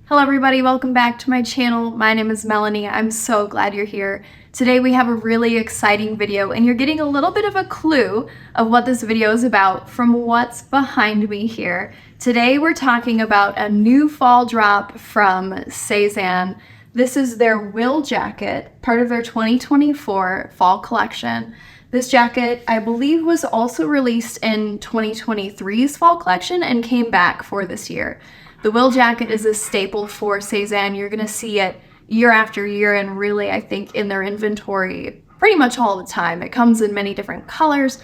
Hello everybody, welcome back to my channel. My name is Melanie. I'm so glad you're here. Today we have a really exciting video and you're getting a little bit of a clue of what this video is about from what's behind me here. Today we're talking about a new fall drop from Zane. This is their Will jacket, part of their 2024 fall collection. This jacket, I believe, was also released in 2023's fall collection and came back for this year. The Will jacket is a staple for Zane. You're gonna see it year after year and really, I think, in their inventory pretty much all the time. It comes in many different colors,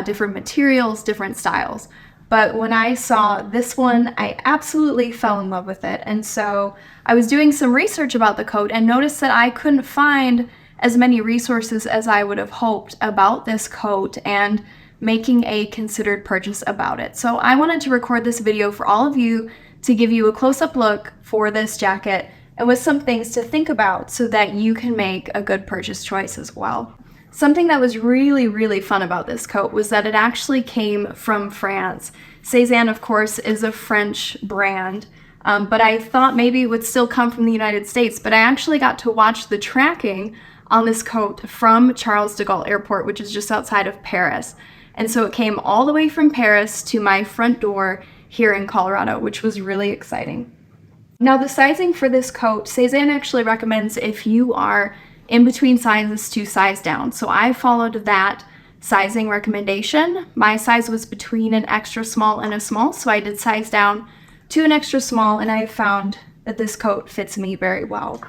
different materials, different styles. But when I saw this one, I absolutely fell in love with it. And so I was doing some research about the coat and noticed that I couldn't find as many resources as I would have hoped about this coat and making a considered purchase about it. So I wanted to record this video for all of you to give you a close-up look for this jacket and with some things to think about so that you can make a good purchase choice as well. Something that was really fun about this coat was that it actually came from France. Zane, of course, is a French brand, but I thought maybe it would still come from the United States, but I actually got to watch the tracking on this coat from Charles de Gaulle Airport, which is just outside of Paris. And so it came all the way from Paris to my front door here in Colorado, which was really exciting. Now the sizing for this coat, Zane actually recommends if you are in between sizes to size down. So I followed that sizing recommendation. My size was between an extra small and a small, so I did size down to an extra small and I found that this coat fits me very well.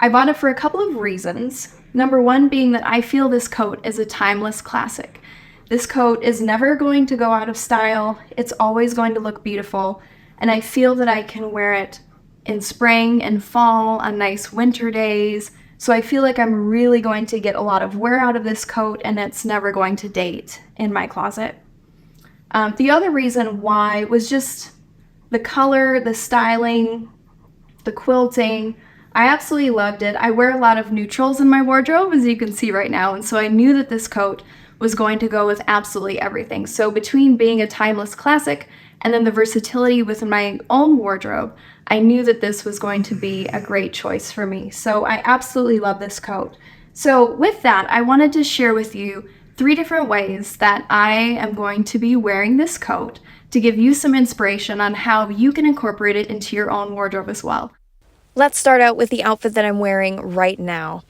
I bought it for a couple of reasons. Number one being that I feel this coat is a timeless classic. This coat is never going to go out of style. It's always going to look beautiful. And I feel that I can wear it in spring and fall on nice winter days. So I feel like I'm really going to get a lot of wear out of this coat and it's never going to date in my closet. The other reason why was just the color, the styling, the quilting. I absolutely loved it. I wear a lot of neutrals in my wardrobe, as you can see right now, and so I knew that this coat was going to go with absolutely everything. So between being a timeless classic and then the versatility within my own wardrobe, I knew that this was going to be a great choice for me. So I absolutely love this coat. So with that, I wanted to share with you 3 different ways that I am going to be wearing this coat to give you some inspiration on how you can incorporate it into your own wardrobe as well. Let's start out with the outfit that I'm wearing right now.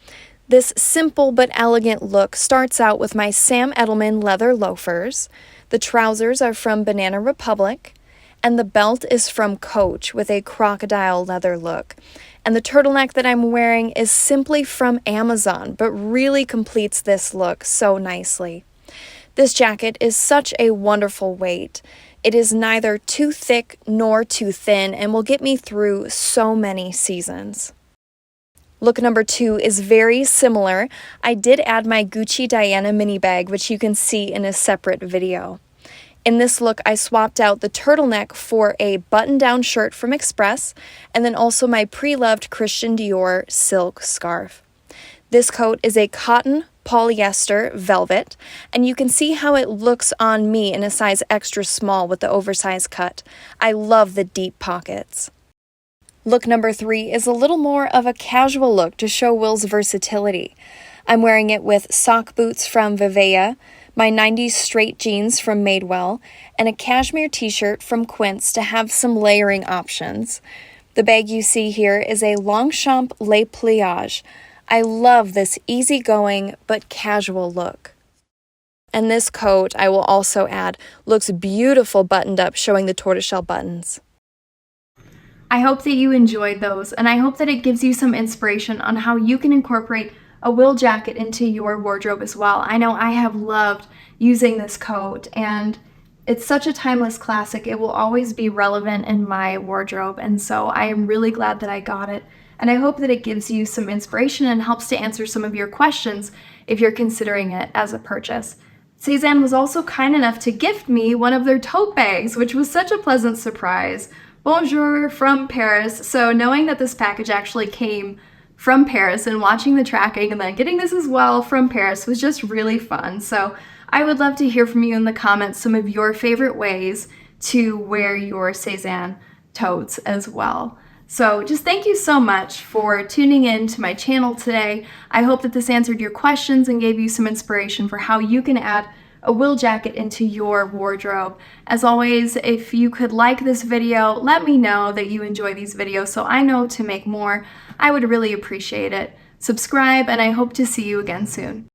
This simple but elegant look starts out with my Sam Edelman leather loafers. The trousers are from Banana Republic, and the belt is from Coach with a crocodile leather look. And the turtleneck that I'm wearing is simply from Amazon, but really completes this look so nicely. This jacket is such a wonderful weight. It is neither too thick nor too thin and will get me through so many seasons. Look number 2 is very similar. I did add my Gucci Diana mini bag, which you can see in a separate video. In this look, I swapped out the turtleneck for a button-down shirt from Express, and then also my pre-loved Christian Dior silk scarf. This coat is a cotton polyester velvet, and you can see how it looks on me in a size extra small with the oversized cut. I love the deep pockets. Look number 3 is a little more of a casual look to show Will's versatility. I'm wearing it with sock boots from Vivea, my 90s straight jeans from Madewell, and a cashmere t-shirt from Quince to have some layering options. The bag you see here is a Longchamp Le Pliage. I love this easygoing but casual look. And this coat, I will also add, looks beautiful buttoned up, showing the tortoiseshell buttons. I hope that you enjoyed those, and I hope that it gives you some inspiration on how you can incorporate a Will jacket into your wardrobe as well. I know I have loved using this coat, and it's such a timeless classic. It will always be relevant in my wardrobe, and so I am really glad that I got it. And I hope that it gives you some inspiration and helps to answer some of your questions if you're considering it as a purchase. Zane was also kind enough to gift me one of their tote bags, which was such a pleasant surprise. Bonjour from Paris. So knowing that this package actually came from Paris and watching the tracking and then getting this as well from Paris was just really fun. So I would love to hear from you in the comments some of your favorite ways to wear your Zane totes as well. So just thank you so much for tuning in to my channel today. I hope that this answered your questions and gave you some inspiration for how you can add a wool jacket into your wardrobe. As always, if you could like this video, let me know that you enjoy these videos so I know to make more. I would really appreciate it. Subscribe, and I hope to see you again soon.